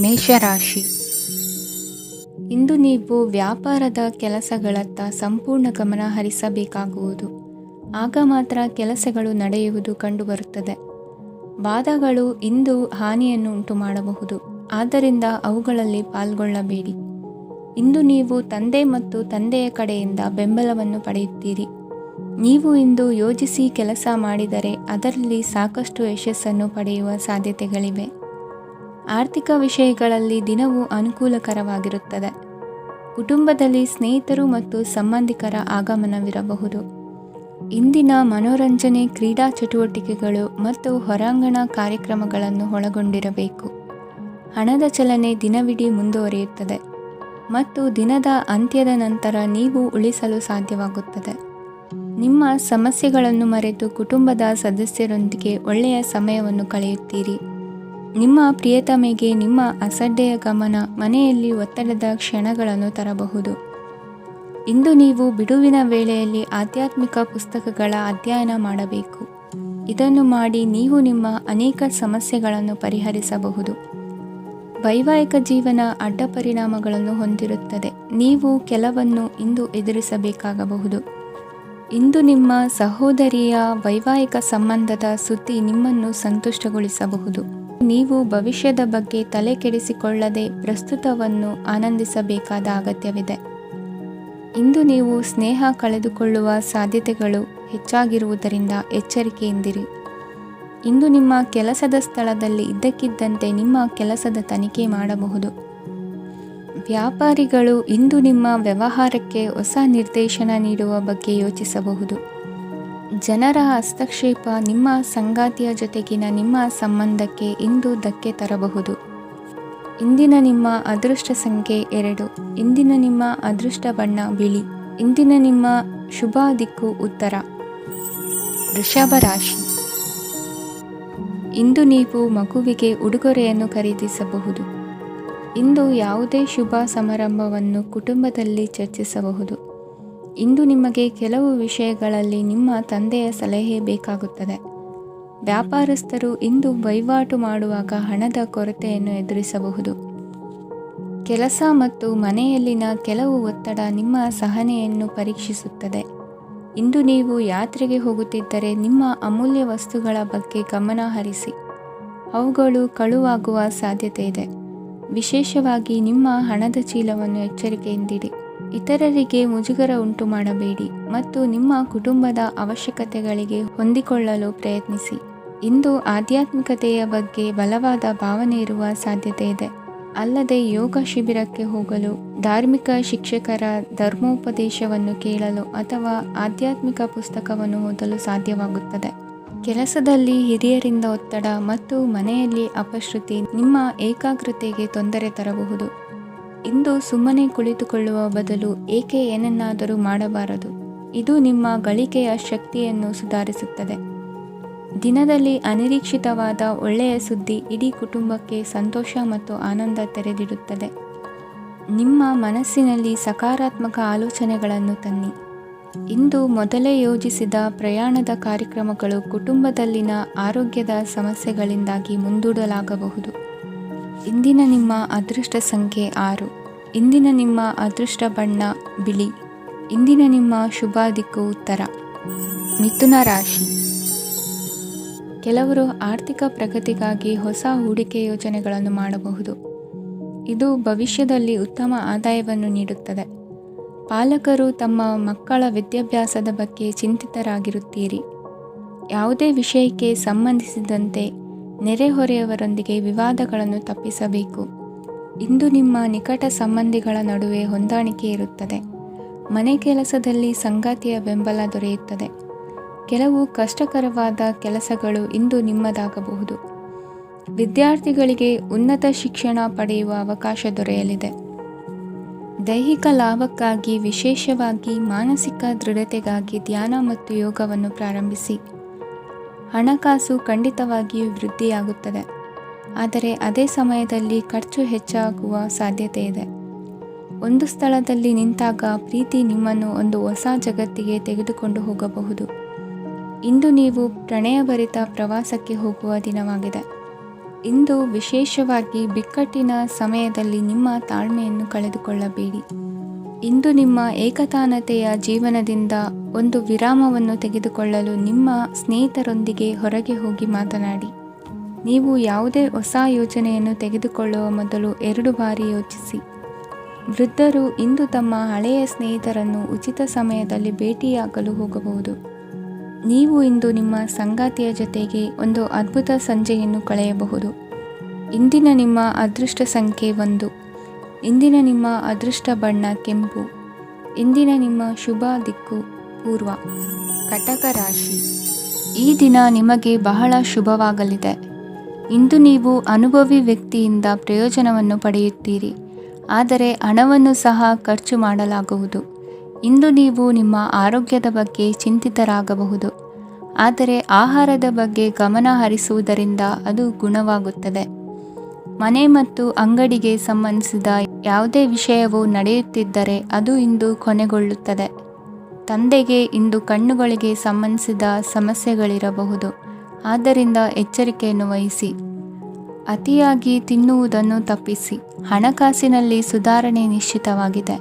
ಮೇಷರಾಶಿ. ಇಂದು ನೀವು ವ್ಯಾಪಾರದ ಕೆಲಸಗಳತ್ತ ಸಂಪೂರ್ಣ ಗಮನ ಹರಿಸಬೇಕಾಗುವುದು. ಆಗ ಮಾತ್ರ ಕೆಲಸಗಳು ನಡೆಯುವುದು ಕಂಡುಬರುತ್ತದೆ. ಬಾಧಗಳು ಇಂದು ಹಾನಿಯನ್ನು ಉಂಟು ಮಾಡಬಹುದು, ಆದ್ದರಿಂದ ಅವುಗಳಲ್ಲಿ ಪಾಲ್ಗೊಳ್ಳಬೇಡಿ. ಇಂದು ನೀವು ತಂದೆ ಮತ್ತು ತಂದೆಯ ಕಡೆಯಿಂದ ಬೆಂಬಲವನ್ನು ಪಡೆಯುತ್ತೀರಿ. ನೀವು ಇಂದು ಯೋಜಿಸಿ ಕೆಲಸ ಮಾಡಿದರೆ ಅದರಲ್ಲಿ ಸಾಕಷ್ಟು ಯಶಸ್ಸನ್ನು ಪಡೆಯುವ ಸಾಧ್ಯತೆಗಳಿವೆ. ಆರ್ಥಿಕ ವಿಷಯಗಳಲ್ಲಿ ದಿನವೂ ಅನುಕೂಲಕರವಾಗಿರುತ್ತದೆ. ಕುಟುಂಬದಲ್ಲಿ ಸ್ನೇಹಿತರು ಮತ್ತು ಸಂಬಂಧಿಕರ ಆಗಮನವಿರಬಹುದು. ಇಂದಿನ ಮನೋರಂಜನೆ ಕ್ರೀಡಾ ಚಟುವಟಿಕೆಗಳು ಮತ್ತು ಹೊರಾಂಗಣ ಕಾರ್ಯಕ್ರಮಗಳನ್ನು ಒಳಗೊಂಡಿರಬೇಕು. ಹಣದ ಚಲನೆ ದಿನವಿಡೀ ಮುಂದುವರಿಯುತ್ತದೆ ಮತ್ತು ದಿನದ ಅಂತ್ಯದ ನಂತರ ನೀವು ಉಳಿಸಲು ಸಾಧ್ಯವಾಗುತ್ತದೆ. ನಿಮ್ಮ ಸಮಸ್ಯೆಗಳನ್ನು ಮರೆತು ಕುಟುಂಬದ ಸದಸ್ಯರೊಂದಿಗೆ ಒಳ್ಳೆಯ ಸಮಯವನ್ನು ಕಳೆಯುತ್ತೀರಿ. ನಿಮ್ಮ ಪ್ರಿಯತಮೆಗೆ ನಿಮ್ಮ ಅಸಡ್ಡೆಯ ಗಮನ ಮನೆಯಲ್ಲಿ ಒತ್ತಡದ ಕ್ಷಣಗಳನ್ನು ತರಬಹುದು. ಇಂದು ನೀವು ಬಿಡುವಿನ ವೇಳೆಯಲ್ಲಿ ಆಧ್ಯಾತ್ಮಿಕ ಪುಸ್ತಕಗಳ ಅಧ್ಯಯನ ಮಾಡಬೇಕು. ಇದನ್ನು ಮಾಡಿ ನೀವು ನಿಮ್ಮ ಅನೇಕ ಸಮಸ್ಯೆಗಳನ್ನು ಪರಿಹರಿಸಬಹುದು. ವೈವಾಹಿಕ ಜೀವನ ಅಡ್ಡ ಪರಿಣಾಮಗಳನ್ನು ಹೊಂದಿರುತ್ತದೆ. ನೀವು ಕೆಲವನ್ನು ಇಂದು ಎದುರಿಸಬೇಕಾಗಬಹುದು. ಇಂದು ನಿಮ್ಮ ಸಹೋದರಿಯ ವೈವಾಹಿಕ ಸಂಬಂಧದ ಸುದ್ದಿ ನಿಮ್ಮನ್ನು ಸಂತುಷ್ಟಗೊಳಿಸಬಹುದು. ನೀವು ಭವಿಷ್ಯದ ಬಗ್ಗೆ ತಲೆ ಕೆಡಿಸಿಕೊಳ್ಳದೆ ಪ್ರಸ್ತುತವನ್ನು ಆನಂದಿಸಬೇಕಾದ ಅಗತ್ಯವಿದೆ. ಇಂದು ನೀವು ಸ್ನೇಹ ಕಳೆದುಕೊಳ್ಳುವ ಸಾಧ್ಯತೆಗಳು ಹೆಚ್ಚಾಗಿರುವುದರಿಂದ ಎಚ್ಚರಿಕೆಯಿಂದಿರಿ. ಇಂದು ನಿಮ್ಮ ಕೆಲಸದ ಸ್ಥಳದಲ್ಲಿ ಇದ್ದಕ್ಕಿದ್ದಂತೆ ನಿಮ್ಮ ಕೆಲಸದ ತನಿಖೆ ಮಾಡಬಹುದು. ವ್ಯಾಪಾರಿಗಳು ಇಂದು ನಿಮ್ಮ ವ್ಯವಹಾರಕ್ಕೆ ಹೊಸ ನಿರ್ದೇಶನ ನೀಡುವ ಬಗ್ಗೆ ಯೋಚಿಸಬಹುದು. ಜನರ ಹಸ್ತಕ್ಷೇಪ ನಿಮ್ಮ ಸಂಗಾತಿಯ ಜೊತೆಗಿನ ನಿಮ್ಮ ಸಂಬಂಧಕ್ಕೆ ಇಂದು ಧಕ್ಕೆ ತರಬಹುದು. ಇಂದಿನ ನಿಮ್ಮ ಅದೃಷ್ಟ ಸಂಖ್ಯೆ 2. ಇಂದಿನ ನಿಮ್ಮ ಅದೃಷ್ಟ ಬಣ್ಣ ಬಿಳಿ. ಇಂದಿನ ನಿಮ್ಮ ಶುಭ ದಿಕ್ಕು ಉತ್ತರ. ವೃಷಭ ರಾಶಿ. ಇಂದು ನೀವು ಮಗುವಿಗೆ ಉಡುಗೊರೆಯನ್ನು ಖರೀದಿಸಬಹುದು. ಇಂದು ಯಾವುದೇ ಶುಭ ಸಮಾರಂಭವನ್ನು ಕುಟುಂಬದಲ್ಲಿ ಚರ್ಚಿಸಬಹುದು. ಇಂದು ನಿಮಗೆ ಕೆಲವು ವಿಷಯಗಳಲ್ಲಿ ನಿಮ್ಮ ತಂದೆಯ ಸಲಹೆ ಬೇಕಾಗುತ್ತದೆ. ವ್ಯಾಪಾರಸ್ಥರು ಇಂದು ವಹಿವಾಟು ಮಾಡುವಾಗ ಹಣದ ಕೊರತೆಯನ್ನು ಎದುರಿಸಬಹುದು. ಕೆಲಸ ಮತ್ತು ಮನೆಯಲ್ಲಿನ ಕೆಲವು ಒತ್ತಡ ನಿಮ್ಮ ಸಹನೆಯನ್ನು ಪರೀಕ್ಷಿಸುತ್ತದೆ. ಇಂದು ನೀವು ಯಾತ್ರೆಗೆ ಹೋಗುತ್ತಿದ್ದರೆ ನಿಮ್ಮ ಅಮೂಲ್ಯ ವಸ್ತುಗಳ ಬಗ್ಗೆ ಗಮನ ಹರಿಸಿ. ಅವುಗಳು ಕಳುವಾಗುವ ಸಾಧ್ಯತೆ ಇದೆ. ವಿಶೇಷವಾಗಿ ನಿಮ್ಮ ಹಣದ ಚೀಲವನ್ನು ಎಚ್ಚರಿಕೆಯಿಂದಿಡಿ. ಇತರರಿಗೆ ಮುಜುಗರ ಉಂಟು ಮಾಡಬೇಡಿ ಮತ್ತು ನಿಮ್ಮ ಕುಟುಂಬದ ಅವಶ್ಯಕತೆಗಳಿಗೆ ಹೊಂದಿಕೊಳ್ಳಲು ಪ್ರಯತ್ನಿಸಿ. ಇಂದು ಆಧ್ಯಾತ್ಮಿಕತೆಯ ಬಗ್ಗೆ ಬಲವಾದ ಭಾವನೆ ಇರುವ ಸಾಧ್ಯತೆ ಇದೆ. ಅಲ್ಲದೆ ಯೋಗ ಶಿಬಿರಕ್ಕೆ ಹೋಗಲು, ಧಾರ್ಮಿಕ ಶಿಕ್ಷಕರ ಧರ್ಮೋಪದೇಶವನ್ನು ಕೇಳಲು ಅಥವಾ ಆಧ್ಯಾತ್ಮಿಕ ಪುಸ್ತಕವನ್ನು ಓದಲು ಸಾಧ್ಯವಾಗುತ್ತದೆ. ಕೆಲಸದಲ್ಲಿ ಹಿರಿಯರಿಂದ ಒತ್ತಡ ಮತ್ತು ಮನೆಯಲ್ಲಿ ಅಪಶ್ರುತಿ ನಿಮ್ಮ ಏಕಾಗ್ರತೆಗೆ ತೊಂದರೆ ತರಬಹುದು. ಇಂದು ಸುಮ್ಮನೆ ಕುಳಿತುಕೊಳ್ಳುವ ಬದಲು ಏಕೆ ಏನನ್ನಾದರೂ ಮಾಡಬಾರದು. ಇದು ನಿಮ್ಮ ಗಳಿಕೆಯ ಶಕ್ತಿಯನ್ನು ಸುಧಾರಿಸುತ್ತದೆ. ದಿನದಲ್ಲಿ ಅನಿರೀಕ್ಷಿತವಾದ ಒಳ್ಳೆಯ ಸುದ್ದಿ ಇಡೀ ಕುಟುಂಬಕ್ಕೆ ಸಂತೋಷ ಮತ್ತು ಆನಂದ ತೆರೆದಿಡುತ್ತದೆ. ನಿಮ್ಮ ಮನಸ್ಸಿನಲ್ಲಿ ಸಕಾರಾತ್ಮಕ ಆಲೋಚನೆಗಳನ್ನು ತನ್ನಿ. ಇಂದು ಮೊದಲೇ ಯೋಜಿಸಿದ ಪ್ರಯಾಣದ ಕಾರ್ಯಕ್ರಮಗಳು ಕುಟುಂಬದಲ್ಲಿನ ಆರೋಗ್ಯದ ಸಮಸ್ಯೆಗಳಿಂದಾಗಿ ಮುಂದೂಡಲಾಗಬಹುದು. ಇಂದಿನ ನಿಮ್ಮ ಅದೃಷ್ಟ ಸಂಖ್ಯೆ 6. ಇಂದಿನ ನಿಮ್ಮ ಅದೃಷ್ಟ ಬಣ್ಣ ಬಿಳಿ. ಇಂದಿನ ನಿಮ್ಮ ಶುಭ ದಿಕ್ಕು ಉತ್ತರ. ಮಿಥುನ ರಾಶಿ. ಕೆಲವರು ಆರ್ಥಿಕ ಪ್ರಗತಿಗಾಗಿ ಹೊಸ ಹೂಡಿಕೆ ಯೋಜನೆಗಳನ್ನು ಮಾಡಬಹುದು. ಇದು ಭವಿಷ್ಯದಲ್ಲಿ ಉತ್ತಮ ಆದಾಯವನ್ನು ನೀಡುತ್ತದೆ. ಪಾಲಕರು ತಮ್ಮ ಮಕ್ಕಳ ವಿದ್ಯಾಭ್ಯಾಸದ ಬಗ್ಗೆ ಚಿಂತಿತರಾಗಿರುತ್ತೀರಿ. ಯಾವುದೇ ವಿಷಯಕ್ಕೆ ಸಂಬಂಧಿಸಿದಂತೆ ನೆರೆಹೊರೆಯವರೊಂದಿಗೆ ವಿವಾದಗಳನ್ನು ತಪ್ಪಿಸಬೇಕು. ಇಂದು ನಿಮ್ಮ ನಿಕಟ ಸಂಬಂಧಿಗಳ ನಡುವೆ ಹೊಂದಾಣಿಕೆ ಇರುತ್ತದೆ. ಮನೆ ಕೆಲಸದಲ್ಲಿ ಸಂಗಾತಿಯ ಬೆಂಬಲ ದೊರೆಯುತ್ತದೆ. ಕೆಲವು ಕಷ್ಟಕರವಾದ ಕೆಲಸಗಳು ಇಂದು ನಿಮ್ಮದಾಗಬಹುದು. ವಿದ್ಯಾರ್ಥಿಗಳಿಗೆ ಉನ್ನತ ಶಿಕ್ಷಣ ಪಡೆಯುವ ಅವಕಾಶ ದೊರೆಯಲಿದೆ. ದೈಹಿಕ ಲಾಭಕ್ಕಾಗಿ, ವಿಶೇಷವಾಗಿ ಮಾನಸಿಕ ದೃಢತೆಗಾಗಿ ಧ್ಯಾನ ಮತ್ತು ಯೋಗವನ್ನು ಪ್ರಾರಂಭಿಸಿ. ಹಣಕಾಸು ಖಂಡಿತವಾಗಿಯೂ ವೃದ್ಧಿಯಾಗುತ್ತದೆ, ಆದರೆ ಅದೇ ಸಮಯದಲ್ಲಿ ಖರ್ಚು ಹೆಚ್ಚಾಗುವ ಸಾಧ್ಯತೆ ಇದೆ. ಒಂದು ಸ್ಥಳದಲ್ಲಿ ನಿಂತಾಗ ಪ್ರೀತಿ ನಿಮ್ಮನ್ನು ಒಂದು ಹೊಸ ಜಗತ್ತಿಗೆ ತೆಗೆದುಕೊಂಡು ಹೋಗಬಹುದು. ಇಂದು ನೀವು ಪ್ರಣಯಭರಿತ ಪ್ರವಾಸಕ್ಕೆ ಹೋಗುವ ದಿನವಾಗಿದೆ. ಇಂದು ವಿಶೇಷವಾಗಿ ಬಿಕ್ಕಟ್ಟಿನ ಸಮಯದಲ್ಲಿ ನಿಮ್ಮ ತಾಳ್ಮೆಯನ್ನು ಕಳೆದುಕೊಳ್ಳಬೇಡಿ. ಇಂದು ನಿಮ್ಮ ಏಕತಾನತೆಯ ಜೀವನದಿಂದ ಒಂದು ವಿರಾಮವನ್ನು ತೆಗೆದುಕೊಳ್ಳಲು ನಿಮ್ಮ ಸ್ನೇಹಿತರೊಂದಿಗೆ ಹೊರಗೆ ಹೋಗಿ ಮಾತನಾಡಿ. ನೀವು ಯಾವುದೇ ಹೊಸ ಯೋಜನೆಯನ್ನು ತೆಗೆದುಕೊಳ್ಳುವ ಮೊದಲು 2 ಬಾರಿ ಯೋಚಿಸಿ. ವೃದ್ಧರು ಇಂದು ತಮ್ಮ ಹಳೆಯ ಸ್ನೇಹಿತರನ್ನು ಉಚಿತ ಸಮಯದಲ್ಲಿ ಭೇಟಿಯಾಗಲು ಹೋಗಬಹುದು. ನೀವು ಇಂದು ನಿಮ್ಮ ಸಂಗಾತಿಯ ಜೊತೆಗೆ ಒಂದು ಅದ್ಭುತ ಸಂಜೆಯನ್ನು ಕಳೆಯಬಹುದು. ಇಂದಿನ ನಿಮ್ಮ ಅದೃಷ್ಟ ಸಂಖ್ಯೆ 1. ಇಂದಿನ ನಿಮ್ಮ ಅದೃಷ್ಟ ಬಣ್ಣ ಕೆಂಪು. ಇಂದಿನ ನಿಮ್ಮ ಶುಭ ದಿಕ್ಕು ಪೂರ್ವ. ಕಟಕ ರಾಶಿ. ಈ ದಿನ ನಿಮಗೆ ಬಹಳ ಶುಭವಾಗಲಿದೆ. ಇಂದು ನೀವು ಅನುಭವಿ ವ್ಯಕ್ತಿಯಿಂದ ಪ್ರಯೋಜನವನ್ನು ಪಡೆಯುತ್ತೀರಿ, ಆದರೆ ಹಣವನ್ನು ಸಹ ಖರ್ಚು ಮಾಡಲಾಗುವುದು. ಇಂದು ನೀವು ನಿಮ್ಮ ಆರೋಗ್ಯದ ಬಗ್ಗೆ ಚಿಂತಿತರಾಗಬಹುದು, ಆದರೆ ಆಹಾರದ ಬಗ್ಗೆ ಗಮನ ಹರಿಸುವುದರಿಂದ ಅದು ಗುಣವಾಗುತ್ತದೆ. ಮನೆ ಮತ್ತು ಅಂಗಡಿಗೆ ಸಂಬಂಧಿಸಿದ ಯಾವುದೇ ವಿಷಯವು ನಡೆಯುತ್ತಿದ್ದರೆ ಅದು ಇಂದು ಕೊನೆಗೊಳ್ಳುತ್ತದೆ. ತಂದೆಗೆ ಇಂದು ಕಣ್ಣುಗಳಿಗೆ ಸಂಬಂಧಿಸಿದ ಸಮಸ್ಯೆಗಳಿರಬಹುದು, ಆದ್ದರಿಂದ ಎಚ್ಚರಿಕೆಯನ್ನು ವಹಿಸಿ. ಅತಿಯಾಗಿ ತಿನ್ನುವುದನ್ನು ತಪ್ಪಿಸಿ. ಹಣಕಾಸಿನಲ್ಲಿ ಸುಧಾರಣೆ ನಿಶ್ಚಿತವಾಗಿದೆ.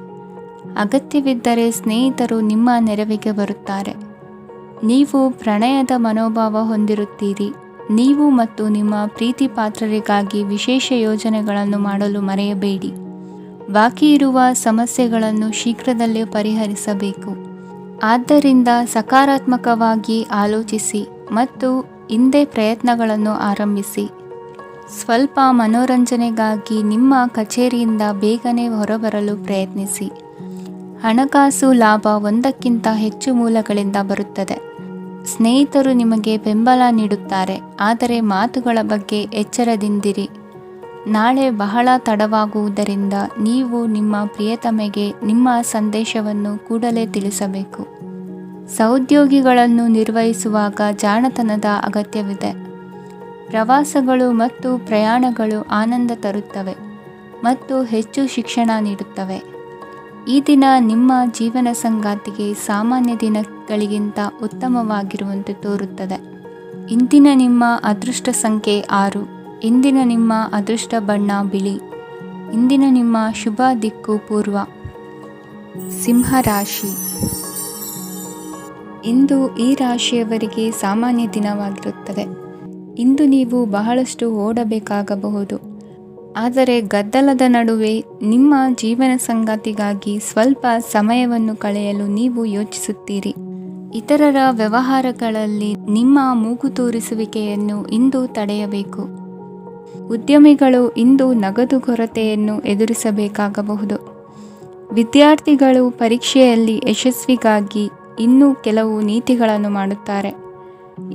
ಅಗತ್ಯವಿದ್ದರೆ ಸ್ನೇಹಿತರು ನಿಮ್ಮ ನೆರವಿಗೆ ಬರುತ್ತಾರೆ. ನೀವು ಪ್ರಣಯದ ಮನೋಭಾವ ಹೊಂದಿರುತ್ತೀರಿ. ನೀವು ಮತ್ತು ನಿಮ್ಮ ಪ್ರೀತಿ ಪಾತ್ರರಿಗಾಗಿ ವಿಶೇಷ ಯೋಜನೆಗಳನ್ನು ಮಾಡಲು ಮರೆಯಬೇಡಿ. ಬಾಕಿ ಇರುವ ಸಮಸ್ಯೆಗಳನ್ನು ಶೀಘ್ರದಲ್ಲೇ ಪರಿಹರಿಸಬೇಕು. ಆದ್ದರಿಂದ ಸಕಾರಾತ್ಮಕವಾಗಿ ಆಲೋಚಿಸಿ ಮತ್ತು ಹಿಂದೆ ಪ್ರಯತ್ನಗಳನ್ನು ಆರಂಭಿಸಿ. ಸ್ವಲ್ಪ ಮನೋರಂಜನೆಗಾಗಿ ನಿಮ್ಮ ಕಚೇರಿಯಿಂದ ಬೇಗನೆ ಹೊರಬರಲು ಪ್ರಯತ್ನಿಸಿ. ಹಣಕಾಸು ಲಾಭ 1ಕ್ಕಿಂತ ಹೆಚ್ಚು ಮೂಲಗಳಿಂದ ಬರುತ್ತದೆ. ಸ್ನೇಹಿತರು ನಿಮಗೆ ಬೆಂಬಲ ನೀಡುತ್ತಾರೆ, ಆದರೆ ಮಾತುಗಳ ಬಗ್ಗೆ ಎಚ್ಚರದಿಂದಿರಿ. ನಾಳೆ ಬಹಳ ತಡವಾಗುವುದರಿಂದ ನೀವು ನಿಮ್ಮ ಪ್ರಿಯತಮೆಗೆ ನಿಮ್ಮ ಸಂದೇಶವನ್ನು ಕೂಡಲೇ ತಿಳಿಸಬೇಕು. ಸಹೋದ್ಯೋಗಿಗಳನ್ನು ನಿರ್ವಹಿಸುವಾಗ ಜಾಣತನದ ಅಗತ್ಯವಿದೆ. ಪ್ರವಾಸಗಳು ಮತ್ತು ಪ್ರಯಾಣಗಳು ಆನಂದ ತರುತ್ತವೆ ಮತ್ತು ಹೆಚ್ಚು ಶಿಕ್ಷಣ ನೀಡುತ್ತವೆ. ಈ ದಿನ ನಿಮ್ಮ ಜೀವನ ಸಂಗಾತಿಗೆ ಸಾಮಾನ್ಯ ದಿನಗಳಿಗಿಂತ ಉತ್ತಮವಾಗಿರುವಂತೆ ತೋರುತ್ತದೆ. ಇಂದಿನ ನಿಮ್ಮ ಅದೃಷ್ಟ ಸಂಖ್ಯೆ 6. ಇಂದಿನ ನಿಮ್ಮ ಅದೃಷ್ಟ ಬಣ್ಣ ಬಿಳಿ. ಇಂದಿನ ನಿಮ್ಮ ಶುಭ ದಿಕ್ಕು ಪೂರ್ವ. ಸಿಂಹ ರಾಶಿ. ಇಂದು ಈ ರಾಶಿಯವರಿಗೆ ಸಾಮಾನ್ಯ ದಿನವಾಗಿರುತ್ತದೆ. ಇಂದು ನೀವು ಬಹಳಷ್ಟು ಓಡಬೇಕಾಗಬಹುದು, ಆದರೆ ಗದ್ದಲದ ನಡುವೆ ನಿಮ್ಮ ಜೀವನ ಸಂಗಾತಿಗಾಗಿ ಸ್ವಲ್ಪ ಸಮಯವನ್ನು ಕಳೆಯಲು ನೀವು ಯೋಚಿಸುತ್ತೀರಿ. ಇತರರ ವ್ಯವಹಾರಗಳಲ್ಲಿ ನಿಮ್ಮ ಮೂಗು ತೂರಿಸುವಿಕೆಯನ್ನು ಇಂದು ತಡೆಯಬೇಕು. ಉದ್ಯಮಿಗಳು ಇಂದು ನಗದು ಕೊರತೆಯನ್ನು ಎದುರಿಸಬೇಕಾಗಬಹುದು. ವಿದ್ಯಾರ್ಥಿಗಳು ಪರೀಕ್ಷೆಯಲ್ಲಿ ಯಶಸ್ವಿಗಾಗಿ ಇನ್ನೂ ಕೆಲವು ನೀತಿಗಳನ್ನು ಮಾಡುತ್ತಾರೆ.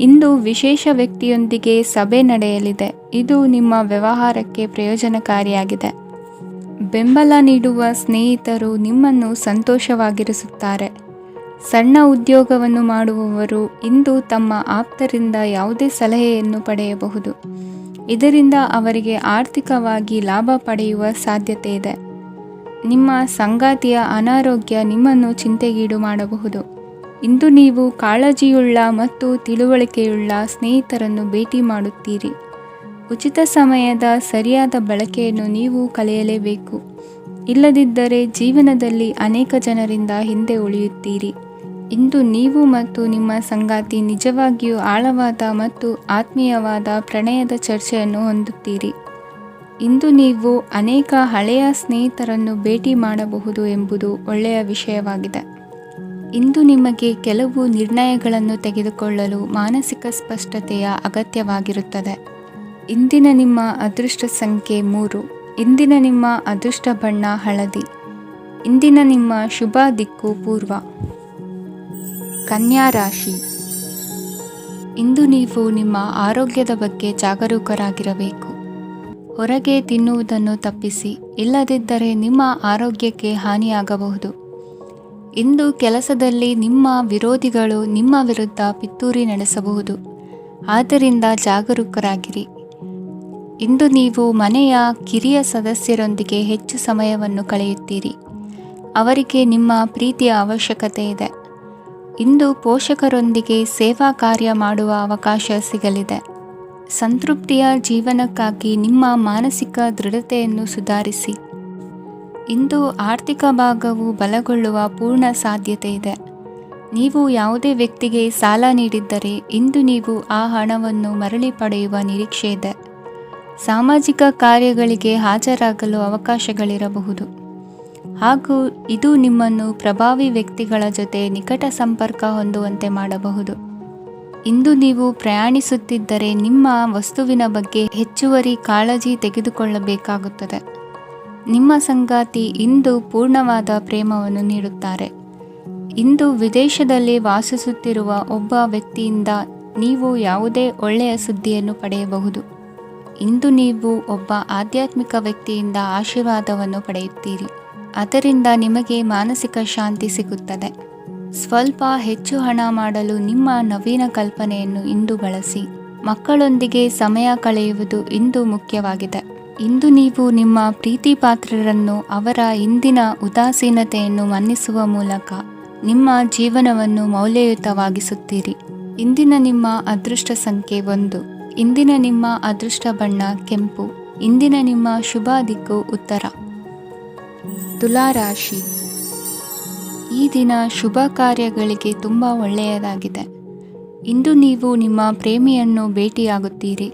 ಇಂದು ವಿಶೇಷ ವ್ಯಕ್ತಿಯೊಂದಿಗೆ ಸಭೆ ನಡೆಯಲಿದೆ. ಇದು ನಿಮ್ಮ ವ್ಯವಹಾರಕ್ಕೆ ಪ್ರಯೋಜನಕಾರಿಯಾಗಿದೆ. ಬೆಂಬಲ ನೀಡುವ ಸ್ನೇಹಿತರು ನಿಮ್ಮನ್ನು ಸಂತೋಷವಾಗಿರಿಸುತ್ತಾರೆ. ಸಣ್ಣ ಉದ್ಯೋಗವನ್ನು ಮಾಡುವವರು ಇಂದು ತಮ್ಮ ಆಪ್ತರಿಂದ ಯಾವುದೇ ಸಲಹೆಯನ್ನು ಪಡೆಯಬಹುದು. ಇದರಿಂದ ಅವರಿಗೆ ಆರ್ಥಿಕವಾಗಿ ಲಾಭ ಪಡೆಯುವ ಸಾಧ್ಯತೆ ಇದೆ. ನಿಮ್ಮ ಸಂಗಾತಿಯ ಅನಾರೋಗ್ಯ ನಿಮ್ಮನ್ನು ಚಿಂತೆಗೀಡು ಮಾಡಬಹುದು. ಇಂದು ನೀವು ಕಾಳಜಿಯುಳ್ಳ ಮತ್ತು ತಿಳುವಳಿಕೆಯುಳ್ಳ ಸ್ನೇಹಿತರನ್ನು ಭೇಟಿ ಮಾಡುತ್ತೀರಿ. ಉಚಿತ ಸಮಯದ ಸರಿಯಾದ ಬಳಕೆಯನ್ನು ನೀವು ಕಲಿಯಲೇಬೇಕು. ಇಲ್ಲದಿದ್ದರೆ ಜೀವನದಲ್ಲಿ ಅನೇಕ ಜನರಿಂದ ಹಿಂದೆ ಉಳಿಯುತ್ತೀರಿ. ಇಂದು ನೀವು ಮತ್ತು ನಿಮ್ಮ ಸಂಗಾತಿ ನಿಜವಾಗಿಯೂ ಆಳವಾದ ಮತ್ತು ಆತ್ಮೀಯವಾದ ಪ್ರಣಯದ ಚರ್ಚೆಯನ್ನು ಹೊಂದುತ್ತೀರಿ. ಇಂದು ನೀವು ಅನೇಕ ಹಳೆಯ ಸ್ನೇಹಿತರನ್ನು ಭೇಟಿ ಮಾಡಬಹುದು ಎಂಬುದು ಒಳ್ಳೆಯ ವಿಷಯವಾಗಿದೆ. ಇಂದು ನಿಮಗೆ ಕೆಲವು ನಿರ್ಣಯಗಳನ್ನು ತೆಗೆದುಕೊಳ್ಳಲು ಮಾನಸಿಕ ಸ್ಪಷ್ಟತೆಯ ಅಗತ್ಯವಾಗಿರುತ್ತದೆ. ಇಂದಿನ ನಿಮ್ಮ ಅದೃಷ್ಟ ಸಂಖ್ಯೆ 3. ಇಂದಿನ ನಿಮ್ಮ ಅದೃಷ್ಟ ಬಣ್ಣ ಹಳದಿ. ಇಂದಿನ ನಿಮ್ಮ ಶುಭ ದಿಕ್ಕು ಪೂರ್ವ. ಕನ್ಯಾ ರಾಶಿ. ಇಂದು ನೀವು ನಿಮ್ಮ ಆರೋಗ್ಯದ ಬಗ್ಗೆ ಜಾಗರೂಕರಾಗಿರಬೇಕು. ಹೊರಗೆ ತಿನ್ನುವುದನ್ನು ತಪ್ಪಿಸಿ, ಇಲ್ಲದಿದ್ದರೆ ನಿಮ್ಮ ಆರೋಗ್ಯಕ್ಕೆ ಹಾನಿಯಾಗಬಹುದು. ಇಂದು ಕೆಲಸದಲ್ಲಿ ನಿಮ್ಮ ವಿರೋಧಿಗಳು ನಿಮ್ಮ ವಿರುದ್ಧ ಪಿತೂರಿ ನಡೆಸಬಹುದು, ಆದ್ದರಿಂದ ಜಾಗರೂಕರಾಗಿರಿ. ಇಂದು ನೀವು ಮನೆಯ ಕಿರಿಯ ಸದಸ್ಯರೊಂದಿಗೆ ಹೆಚ್ಚು ಸಮಯವನ್ನು ಕಳೆಯುತ್ತೀರಿ. ಅವರಿಗೆ ನಿಮ್ಮ ಪ್ರೀತಿಯ ಅವಶ್ಯಕತೆ ಇದೆ. ಇಂದು ಪೋಷಕರೊಂದಿಗೆ ಸೇವಾ ಕಾರ್ಯ ಮಾಡುವ ಅವಕಾಶ ಸಿಗಲಿದೆ. ಸಂತೃಪ್ತಿಯ ಜೀವನಕ್ಕಾಗಿ ನಿಮ್ಮ ಮಾನಸಿಕ ದೃಢತೆಯನ್ನು ಸುಧಾರಿಸಿ. ಇಂದು ಆರ್ಥಿಕ ಭಾಗವು ಬಲಗೊಳ್ಳುವ ಪೂರ್ಣ ಸಾಧ್ಯತೆ ಇದೆ. ನೀವು ಯಾವುದೇ ವ್ಯಕ್ತಿಗೆ ಸಾಲ ನೀಡಿದ್ದರೆ ಇಂದು ನೀವು ಆ ಹಣವನ್ನು ಮರಳಿ ಪಡೆಯುವ ನಿರೀಕ್ಷೆ ಇದೆ. ಸಾಮಾಜಿಕ ಕಾರ್ಯಗಳಿಗೆ ಹಾಜರಾಗಲು ಅವಕಾಶಗಳಿರಬಹುದು ಹಾಗೂ ಇದು ನಿಮ್ಮನ್ನು ಪ್ರಭಾವಿ ವ್ಯಕ್ತಿಗಳ ಜೊತೆ ನಿಕಟ ಸಂಪರ್ಕ ಹೊಂದುವಂತೆ ಮಾಡಬಹುದು. ಇಂದು ನೀವು ಪ್ರಯಾಣಿಸುತ್ತಿದ್ದರೆ ನಿಮ್ಮ ವಸ್ತುವಿನ ಬಗ್ಗೆ ಹೆಚ್ಚುವರಿ ಕಾಳಜಿ ತೆಗೆದುಕೊಳ್ಳಬೇಕಾಗುತ್ತದೆ. ನಿಮ್ಮ ಸಂಗಾತಿ ಇಂದು ಪೂರ್ಣವಾದ ಪ್ರೇಮವನ್ನು ನೀಡುತ್ತಾರೆ. ಇಂದು ವಿದೇಶದಲ್ಲಿ ವಾಸಿಸುತ್ತಿರುವ ಒಬ್ಬ ವ್ಯಕ್ತಿಯಿಂದ ನೀವು ಯಾವುದೇ ಒಳ್ಳೆಯ ಸುದ್ದಿಯನ್ನು ಪಡೆಯಬಹುದು. ಇಂದು ನೀವು ಒಬ್ಬ ಆಧ್ಯಾತ್ಮಿಕ ವ್ಯಕ್ತಿಯಿಂದ ಆಶೀರ್ವಾದವನ್ನು ಪಡೆಯುತ್ತೀರಿ. ಅದರಿಂದ ನಿಮಗೆ ಮಾನಸಿಕ ಶಾಂತಿ ಸಿಗುತ್ತದೆ. ಸ್ವಲ್ಪ ಹೆಚ್ಚು ಹಣ ಮಾಡಲು ನಿಮ್ಮ ನವೀನ ಕಲ್ಪನೆಯನ್ನು ಇಂದು ಬಳಸಿ. ಮಕ್ಕಳೊಂದಿಗೆ ಸಮಯ ಕಳೆಯುವುದು ಇಂದು ಮುಖ್ಯವಾಗಿದೆ. ಇಂದು ನೀವು ನಿಮ್ಮ ಪ್ರೀತಿ ಪಾತ್ರರನ್ನು ಅವರ ಇಂದಿನ ಉದಾಸೀನತೆಯನ್ನು ಮನ್ನಿಸುವ ಮೂಲಕ ನಿಮ್ಮ ಜೀವನವನ್ನು ಮೌಲ್ಯಯುತವಾಗಿಸುತ್ತೀರಿ. ಇಂದಿನ ನಿಮ್ಮ ಅದೃಷ್ಟ ಸಂಖ್ಯೆ 1. ಇಂದಿನ ನಿಮ್ಮ ಅದೃಷ್ಟ ಬಣ್ಣ ಕೆಂಪು. ಇಂದಿನ ನಿಮ್ಮ ಶುಭ ದಿಕ್ಕು ಉತ್ತರ. ತುಲಾ ರಾಶಿ. ಈ ದಿನ ಶುಭ ಕಾರ್ಯಗಳಿಗೆ ತುಂಬ ಒಳ್ಳೆಯದಾಗಿದೆ. ಇಂದು ನೀವು ನಿಮ್ಮ ಪ್ರೇಮಿಯನ್ನು ಭೇಟಿಯಾಗುತ್ತೀರಿ.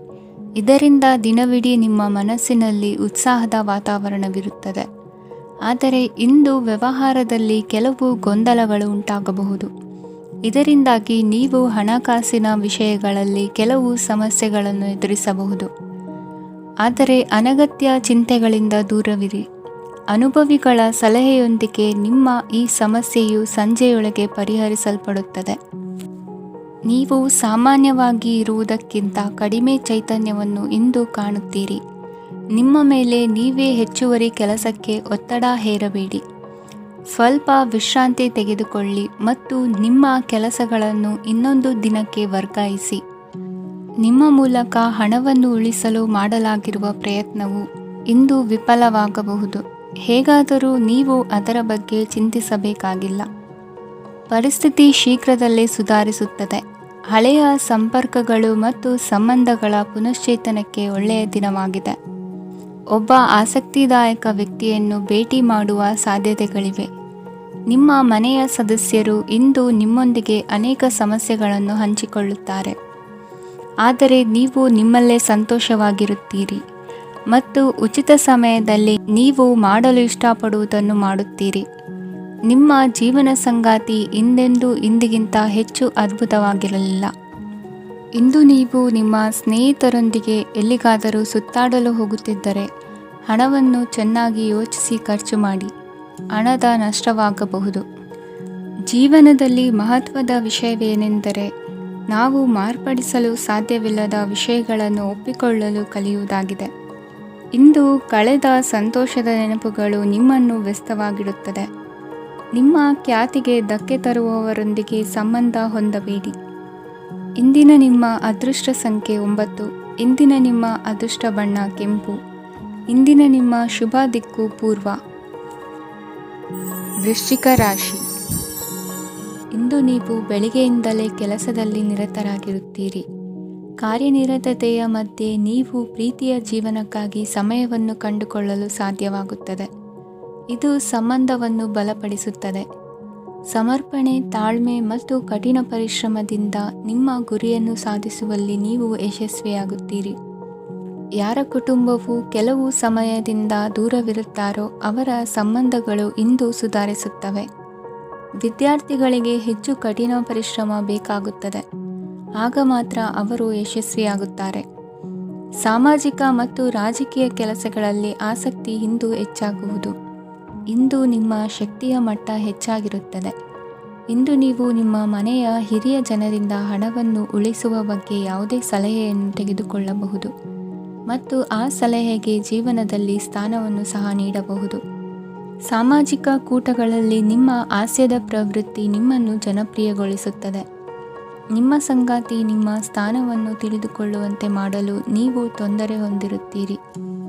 ಇದರಿಂದ ದಿನವಿಡೀ ನಿಮ್ಮ ಮನಸ್ಸಿನಲ್ಲಿ ಉತ್ಸಾಹದ ವಾತಾವರಣವಿರುತ್ತದೆ. ಆದರೆ ಇಂದು ವ್ಯವಹಾರದಲ್ಲಿ ಕೆಲವು ಗೊಂದಲಗಳು ಉಂಟಾಗಬಹುದು. ಇದರಿಂದಾಗಿ ನೀವು ಹಣಕಾಸಿನ ವಿಷಯಗಳಲ್ಲಿ ಕೆಲವು ಸಮಸ್ಯೆಗಳನ್ನು ಎದುರಿಸಬಹುದು. ಆದರೆ ಅನಗತ್ಯ ಚಿಂತೆಗಳಿಂದ ದೂರವಿರಿ. ಅನುಭವಿಗಳ ಸಲಹೆಯೊಂದಿಗೆ ನಿಮ್ಮ ಈ ಸಮಸ್ಯೆಯು ಸಂಜೆಯೊಳಗೆ ಪರಿಹರಿಸಲ್ಪಡುತ್ತದೆ. ನೀವು ಸಾಮಾನ್ಯವಾಗಿ ಇರುವುದಕ್ಕಿಂತ ಕಡಿಮೆ ಚೈತನ್ಯವನ್ನು ಇಂದು ಕಾಣುತ್ತೀರಿ. ನಿಮ್ಮ ಮೇಲೆ ನೀವೇ ಹೆಚ್ಚುವರಿ ಕೆಲಸಕ್ಕೆ ಒತ್ತಡ ಹೇರಬೇಡಿ. ಸ್ವಲ್ಪ ವಿಶ್ರಾಂತಿ ತೆಗೆದುಕೊಳ್ಳಿ ಮತ್ತು ನಿಮ್ಮ ಕೆಲಸಗಳನ್ನು ಇನ್ನೊಂದು ದಿನಕ್ಕೆ ವರ್ಗಾಯಿಸಿ. ನಿಮ್ಮ ಮೂಲಕ ಹಣವನ್ನು ಉಳಿಸಲು ಮಾಡಲಾಗಿರುವ ಪ್ರಯತ್ನವು ಇಂದು ವಿಫಲವಾಗಬಹುದು. ಹೇಗಾದರೂ ನೀವು ಅದರ ಬಗ್ಗೆ ಚಿಂತಿಸಬೇಕಾಗಿಲ್ಲ. ಪರಿಸ್ಥಿತಿ ಶೀಘ್ರದಲ್ಲೇ ಸುಧಾರಿಸುತ್ತದೆ. ಹಳೆಯ ಸಂಪರ್ಕಗಳು ಮತ್ತು ಸಂಬಂಧಗಳ ಪುನಶ್ಚೇತನಕ್ಕೆ ಒಳ್ಳೆಯ ದಿನವಾಗಿದೆ. ಒಬ್ಬ ಆಸಕ್ತಿದಾಯಕ ವ್ಯಕ್ತಿಯನ್ನು ಭೇಟಿ ಮಾಡುವ ಸಾಧ್ಯತೆಗಳಿವೆ. ನಿಮ್ಮ ಮನೆಯ ಸದಸ್ಯರು ಇಂದು ನಿಮ್ಮೊಂದಿಗೆ ಅನೇಕ ಸಮಸ್ಯೆಗಳನ್ನು ಹಂಚಿಕೊಳ್ಳುತ್ತಾರೆ. ಆದರೆ ನೀವು ನಿಮ್ಮಲ್ಲೇ ಸಂತೋಷವಾಗಿರುತ್ತೀರಿ ಮತ್ತು ಉಚಿತ ಸಮಯದಲ್ಲಿ ನೀವು ಮಾಡಲು ಇಷ್ಟಪಡುವುದನ್ನು ಮಾಡುತ್ತೀರಿ. ನಿಮ್ಮ ಜೀವನ ಸಂಗಾತಿ ಇಂದೆಂದೂ ಇಂದಿಗಿಂತ ಹೆಚ್ಚು ಅದ್ಭುತವಾಗಿರಲಿಲ್ಲ. ಇಂದು ನೀವು ನಿಮ್ಮ ಸ್ನೇಹಿತರೊಂದಿಗೆ ಎಲ್ಲಿಗಾದರೂ ಸುತ್ತಾಡಲು ಹೋಗುತ್ತಿದ್ದರೆ ಹಣವನ್ನು ಚೆನ್ನಾಗಿ ಯೋಚಿಸಿ ಖರ್ಚು ಮಾಡಿ. ಹಣದ ನಷ್ಟವಾಗಬಹುದು. ಜೀವನದಲ್ಲಿ ಮಹತ್ವದ ವಿಷಯವೇನೆಂದರೆ ನಾವು ಮಾರ್ಪಡಿಸಲು ಸಾಧ್ಯವಿಲ್ಲದ ವಿಷಯಗಳನ್ನು ಒಪ್ಪಿಕೊಳ್ಳಲು ಕಲಿಯುವುದಾಗಿದೆ. ಇಂದು ಕಳೆದ ಸಂತೋಷದ ನೆನಪುಗಳು ನಿಮ್ಮನ್ನು ವ್ಯಸ್ತವಾಗಿಡುತ್ತದೆ. ನಿಮ್ಮ ಖ್ಯಾತಿಗೆ ಧಕ್ಕೆ ತರುವವರೊಂದಿಗೆ ಸಂಬಂಧ ಹೊಂದಬೇಡಿ. ಇಂದಿನ ನಿಮ್ಮ ಅದೃಷ್ಟ ಸಂಖ್ಯೆ 9. ಇಂದಿನ ನಿಮ್ಮ ಅದೃಷ್ಟ ಬಣ್ಣ ಕೆಂಪು. ಇಂದಿನ ನಿಮ್ಮ ಶುಭ ದಿಕ್ಕು ಪೂರ್ವ. ವೃಶ್ಚಿಕ ರಾಶಿ. ಇಂದು ನೀವು ಬೆಳಿಗ್ಗೆಯಿಂದಲೇ ಕೆಲಸದಲ್ಲಿ ನಿರತರಾಗಿರುತ್ತೀರಿ. ಕಾರ್ಯನಿರತತೆಯ ಮಧ್ಯೆ ನೀವು ಪ್ರೀತಿಯ ಜೀವನಕ್ಕಾಗಿ ಸಮಯವನ್ನು ಕಂಡುಕೊಳ್ಳಲು ಸಾಧ್ಯವಾಗುತ್ತದೆ. ಇದು ಸಂಬಂಧವನ್ನು ಬಲಪಡಿಸುತ್ತದೆ. ಸಮರ್ಪಣೆ, ತಾಳ್ಮೆ ಮತ್ತು ಕಠಿಣ ಪರಿಶ್ರಮದಿಂದ ನಿಮ್ಮ ಗುರಿಯನ್ನು ಸಾಧಿಸುವಲ್ಲಿ ನೀವು ಯಶಸ್ವಿಯಾಗುತ್ತೀರಿ. ಯಾರ ಕುಟುಂಬವು ಕೆಲವು ಸಮಯದಿಂದ ದೂರವಿರುತ್ತಾರೋ ಅವರ ಸಂಬಂಧಗಳು ಇಂದು ಸುಧಾರಿಸುತ್ತವೆ. ವಿದ್ಯಾರ್ಥಿಗಳಿಗೆ ಹೆಚ್ಚು ಕಠಿಣ ಪರಿಶ್ರಮ ಬೇಕಾಗುತ್ತದೆ. ಆಗ ಮಾತ್ರ ಅವರು ಯಶಸ್ವಿಯಾಗುತ್ತಾರೆ. ಸಾಮಾಜಿಕ ಮತ್ತು ರಾಜಕೀಯ ಕೆಲಸಗಳಲ್ಲಿ ಆಸಕ್ತಿ ಇಂದು ಹೆಚ್ಚಾಗುವುದು. ಇಂದು ನಿಮ್ಮ ಶಕ್ತಿಯ ಮಟ್ಟ ಹೆಚ್ಚಾಗಿರುತ್ತದೆ. ಇಂದು ನೀವು ನಿಮ್ಮ ಮನೆಯ ಹಿರಿಯ ಜನರಿಂದ ಹಣವನ್ನು ಉಳಿಸುವ ಬಗ್ಗೆ ಯಾವುದೇ ಸಲಹೆಯನ್ನು ತೆಗೆದುಕೊಳ್ಳಬಹುದು ಮತ್ತು ಆ ಸಲಹೆಗೆ ಜೀವನದಲ್ಲಿ ಸ್ಥಾನವನ್ನು ಸಹ ನೀಡಬಹುದು. ಸಾಮಾಜಿಕ ಕೂಟಗಳಲ್ಲಿ ನಿಮ್ಮ ಹಾಸ್ಯದ ಪ್ರವೃತ್ತಿ ನಿಮ್ಮನ್ನು ಜನಪ್ರಿಯಗೊಳಿಸುತ್ತದೆ. ನಿಮ್ಮ ಸಂಗಾತಿ ನಿಮ್ಮ ಸ್ಥಾನವನ್ನು ತಿಳಿದುಕೊಳ್ಳುವಂತೆ ಮಾಡಲು ನೀವು ತೊಂದರೆ ಹೊಂದಿರುತ್ತೀರಿ.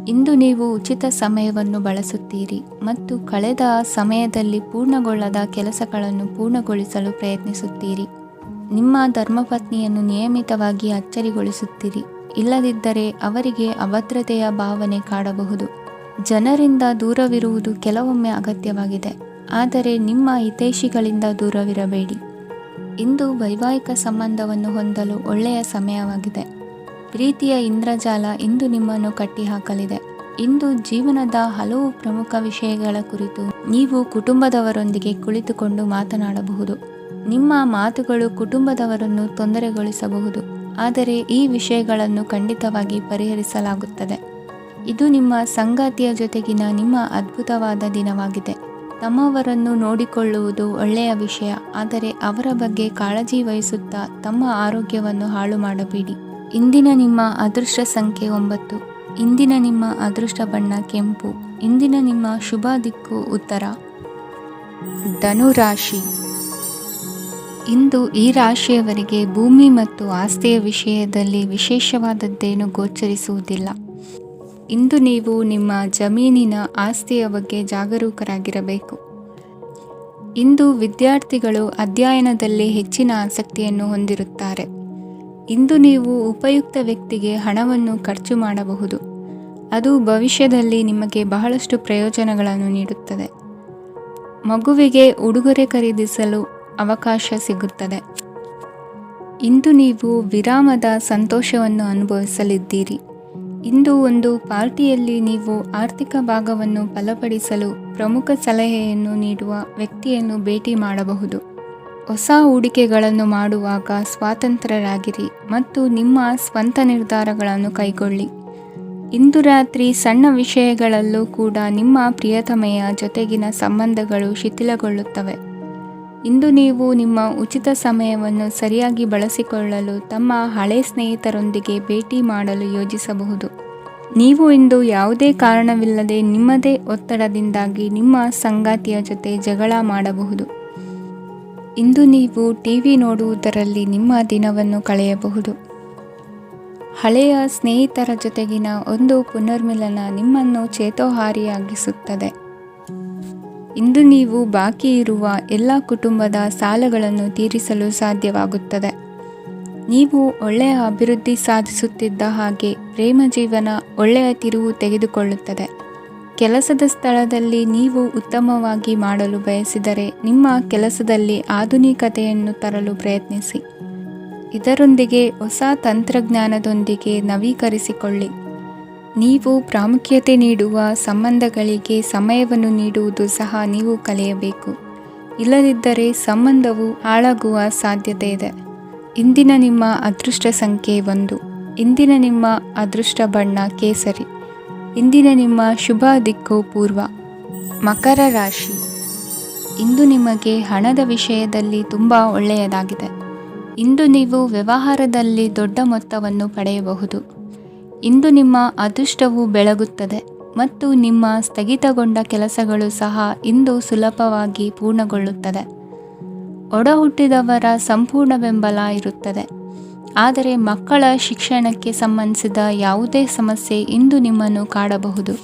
ಇಂದು ನೀವು ಉಚಿತ ಸಮಯವನ್ನು ಬಳಸುತ್ತೀರಿ ಮತ್ತು ಕಳೆದ ಸಮಯದಲ್ಲಿ ಪೂರ್ಣಗೊಳ್ಳದ ಕೆಲಸಗಳನ್ನು ಪೂರ್ಣಗೊಳಿಸಲು ಪ್ರಯತ್ನಿಸುತ್ತೀರಿ. ನಿಮ್ಮ ಧರ್ಮಪತ್ನಿಯನ್ನು ನಿಯಮಿತವಾಗಿ ಅಚ್ಚರಿಗೊಳಿಸುತ್ತೀರಿ ಇಲ್ಲದಿದ್ದರೆ ಅವರಿಗೆ ಅಭದ್ರತೆಯ ಭಾವನೆ ಕಾಡಬಹುದು. ಜನರಿಂದ ದೂರವಿರುವುದು ಕೆಲವೊಮ್ಮೆ ಅಗತ್ಯವಾಗಿದೆ, ಆದರೆ ನಿಮ್ಮ ಹಿತೈಷಿಗಳಿಂದ ದೂರವಿರಬೇಡಿ. ಇಂದು ವೈವಾಹಿಕ ಸಂಬಂಧವನ್ನು ಹೊಂದಲು ಒಳ್ಳೆಯ ಸಮಯವಾಗಿದೆ. ಪ್ರೀತಿಯ ಇಂದ್ರಜಾಲ ಇಂದು ನಿಮ್ಮನ್ನು ಕಟ್ಟಿಹಾಕಲಿದೆ. ಇಂದು ಜೀವನದ ಹಲವು ಪ್ರಮುಖ ವಿಷಯಗಳ ಕುರಿತು ನೀವು ಕುಟುಂಬದವರೊಂದಿಗೆ ಕುಳಿತುಕೊಂಡು ಮಾತನಾಡಬಹುದು. ನಿಮ್ಮ ಮಾತುಗಳು ಕುಟುಂಬದವರನ್ನು ತೊಂದರೆಗೊಳಿಸಬಹುದು, ಆದರೆ ಈ ವಿಷಯಗಳನ್ನು ಖಂಡಿತವಾಗಿ ಪರಿಹರಿಸಲಾಗುತ್ತದೆ. ಇದು ನಿಮ್ಮ ಸಂಗಾತಿಯ ಜೊತೆಗಿನ ನಿಮ್ಮ ಅದ್ಭುತವಾದ ದಿನವಾಗಿದೆ. ತಮ್ಮವರನ್ನು ನೋಡಿಕೊಳ್ಳುವುದು ಒಳ್ಳೆಯ ವಿಷಯ, ಆದರೆ ಅವರ ಬಗ್ಗೆ ಕಾಳಜಿ ವಹಿಸುತ್ತಾ ತಮ್ಮ ಆರೋಗ್ಯವನ್ನು ಹಾಳು ಮಾಡಬೇಡಿ. ಇಂದಿನ ನಿಮ್ಮ ಅದೃಷ್ಟ ಸಂಖ್ಯೆ 9. ಇಂದಿನ ನಿಮ್ಮ ಅದೃಷ್ಟ ಬಣ್ಣ ಕೆಂಪು. ಇಂದಿನ ನಿಮ್ಮ ಶುಭ ದಿಕ್ಕು ಉತ್ತರ. ಧನುರಾಶಿ. ಇಂದು ಈ ರಾಶಿಯವರಿಗೆ ಭೂಮಿ ಮತ್ತು ಆಸ್ತಿಯ ವಿಷಯದಲ್ಲಿ ವಿಶೇಷವಾದದ್ದೇನು ಗೋಚರಿಸುವುದಿಲ್ಲ. ಇಂದು ನೀವು ನಿಮ್ಮ ಜಮೀನಿನ ಆಸ್ತಿಯ ಬಗ್ಗೆ ಜಾಗರೂಕರಾಗಿರಬೇಕು. ಇಂದು ವಿದ್ಯಾರ್ಥಿಗಳು ಅಧ್ಯಯನದಲ್ಲಿ ಹೆಚ್ಚಿನ ಆಸಕ್ತಿಯನ್ನು ಹೊಂದಿರುತ್ತಾರೆ. ಇಂದು ನೀವು ಉಪಯುಕ್ತ ವ್ಯಕ್ತಿಗೆ ಹಣವನ್ನು ಖರ್ಚು ಮಾಡಬಹುದು. ಅದು ಭವಿಷ್ಯದಲ್ಲಿ ನಿಮಗೆ ಬಹಳಷ್ಟು ಪ್ರಯೋಜನಗಳನ್ನು ನೀಡುತ್ತದೆ. ಮಗುವಿಗೆ ಉಡುಗೊರೆ ಖರೀದಿಸಲು ಅವಕಾಶ ಸಿಗುತ್ತದೆ. ಇಂದು ನೀವು ವಿರಾಮದ ಸಂತೋಷವನ್ನು ಅನುಭವಿಸಲಿದ್ದೀರಿ. ಇಂದು ಒಂದು ಪಾರ್ಟಿಯಲ್ಲಿ ನೀವು ಆರ್ಥಿಕ ಭಾಗವನ್ನು ಬಲಪಡಿಸಲು ಪ್ರಮುಖ ಸಲಹೆಯನ್ನು ನೀಡುವ ವ್ಯಕ್ತಿಯನ್ನು ಭೇಟಿ ಮಾಡಬಹುದು. ಹೊಸ ಹೂಡಿಕೆಗಳನ್ನು ಮಾಡುವಾಗ ಸ್ವಾತಂತ್ರ್ಯರಾಗಿರಿ ಮತ್ತು ನಿಮ್ಮ ಸ್ವಂತ ನಿರ್ಧಾರಗಳನ್ನು ಕೈಗೊಳ್ಳಿ. ಇಂದು ರಾತ್ರಿ ಸಣ್ಣ ವಿಷಯಗಳಲ್ಲೂ ಕೂಡ ನಿಮ್ಮ ಪ್ರಿಯತಮೆಯ ಜೊತೆಗಿನ ಸಂಬಂಧಗಳು ಶಿಥಿಲಗೊಳ್ಳುತ್ತವೆ. ಇಂದು ನೀವು ನಿಮ್ಮ ಉಚಿತ ಸಮಯವನ್ನು ಸರಿಯಾಗಿ ಬಳಸಿಕೊಳ್ಳಲು ತಮ್ಮ ಹಳೆ ಸ್ನೇಹಿತರೊಂದಿಗೆ ಭೇಟಿ ಮಾಡಲು ಯೋಜಿಸಬಹುದು. ನೀವು ಇಂದು ಯಾವುದೇ ಕಾರಣವಿಲ್ಲದೆ ನಿಮ್ಮದೇ ಒತ್ತಡದಿಂದಾಗಿ ನಿಮ್ಮ ಸಂಗಾತಿಯ ಜೊತೆ ಜಗಳ ಮಾಡಬಹುದು. ಇಂದು ನೀವು ಟಿವಿ ನೋಡುವುದರಲ್ಲಿ ನಿಮ್ಮ ದಿನವನ್ನು ಕಳೆಯಬಹುದು. ಹಳೆಯ ಸ್ನೇಹಿತರ ಜೊತೆಗಿನ ಒಂದು ಪುನರ್ಮಿಲನ ನಿಮ್ಮನ್ನು ಚೇತೋಹಾರಿಯಾಗಿಸುತ್ತದೆ. ಇಂದು ನೀವು ಬಾಕಿ ಇರುವ ಎಲ್ಲ ಕುಟುಂಬದ ಸಾಲಗಳನ್ನು ತೀರಿಸಲು ಸಾಧ್ಯವಾಗುತ್ತದೆ. ನೀವು ಒಳ್ಳೆಯ ಅಭಿವೃದ್ಧಿ ಸಾಧಿಸುತ್ತಿದ್ದ ಹಾಗೆ ಪ್ರೇಮ ಜೀವನ ಒಳ್ಳೆಯ ತಿರುವು ತೆಗೆದುಕೊಳ್ಳುತ್ತದೆ. ಕೆಲಸದ ಸ್ಥಳದಲ್ಲಿ ನೀವು ಉತ್ತಮವಾಗಿ ಮಾಡಲು ಬಯಸಿದರೆ ನಿಮ್ಮ ಕೆಲಸದಲ್ಲಿ ಆಧುನಿಕತೆಯನ್ನು ತರಲು ಪ್ರಯತ್ನಿಸಿ. ಇದರೊಂದಿಗೆ ಹೊಸ ತಂತ್ರಜ್ಞಾನದೊಂದಿಗೆ ನವೀಕರಿಸಿಕೊಳ್ಳಿ. ನೀವು ಪ್ರಾಮುಖ್ಯತೆ ನೀಡುವ ಸಂಬಂಧಗಳಿಗೆ ಸಮಯವನ್ನು ನೀಡುವುದು ಸಹ ನೀವು ಕಲಿಯಬೇಕು. ಇಲ್ಲದಿದ್ದರೆ ಸಂಬಂಧವು ಹಾಳಾಗುವ ಸಾಧ್ಯತೆ ಇದೆ. ಇಂದಿನ ನಿಮ್ಮ ಅದೃಷ್ಟ ಸಂಖ್ಯೆ 1. ಇಂದಿನ ನಿಮ್ಮ ಅದೃಷ್ಟ ಬಣ್ಣ ಕೇಸರಿ. ಇಂದಿನ ನಿಮ್ಮ ಶುಭ ದಿಕ್ಕು ಪೂರ್ವ. ಮಕರ ರಾಶಿ. ಇಂದು ನಿಮಗೆ ಹಣದ ವಿಷಯದಲ್ಲಿ ತುಂಬ ಒಳ್ಳೆಯದಾಗಿದೆ. ಇಂದು ನೀವು ವ್ಯವಹಾರದಲ್ಲಿ ದೊಡ್ಡ ಮೊತ್ತವನ್ನು ಪಡೆಯಬಹುದು. ಇಂದು ನಿಮ್ಮ ಅದೃಷ್ಟವು ಬೆಳಗುತ್ತದೆ ಮತ್ತು ನಿಮ್ಮ ಸ್ಥಗಿತಗೊಂಡ ಕೆಲಸಗಳು ಸಹ ಇಂದು ಸುಲಭವಾಗಿ ಪೂರ್ಣಗೊಳ್ಳುತ್ತದೆ. ಒಡಹುಟ್ಟಿದವರ ಸಂಪೂರ್ಣ ಬೆಂಬಲ ಇರುತ್ತದೆ, ಆದರೆ ಮಕ್ಕಳ ಶಿಕ್ಷಣಕ್ಕೆ ಸಂಬಂಧಿಸಿದ ಯಾವುದೇ ಸಮಸ್ಯೆ ಇಂದು ನಿಮ್ಮನ್ನು ಕಾಡಬಹುದು.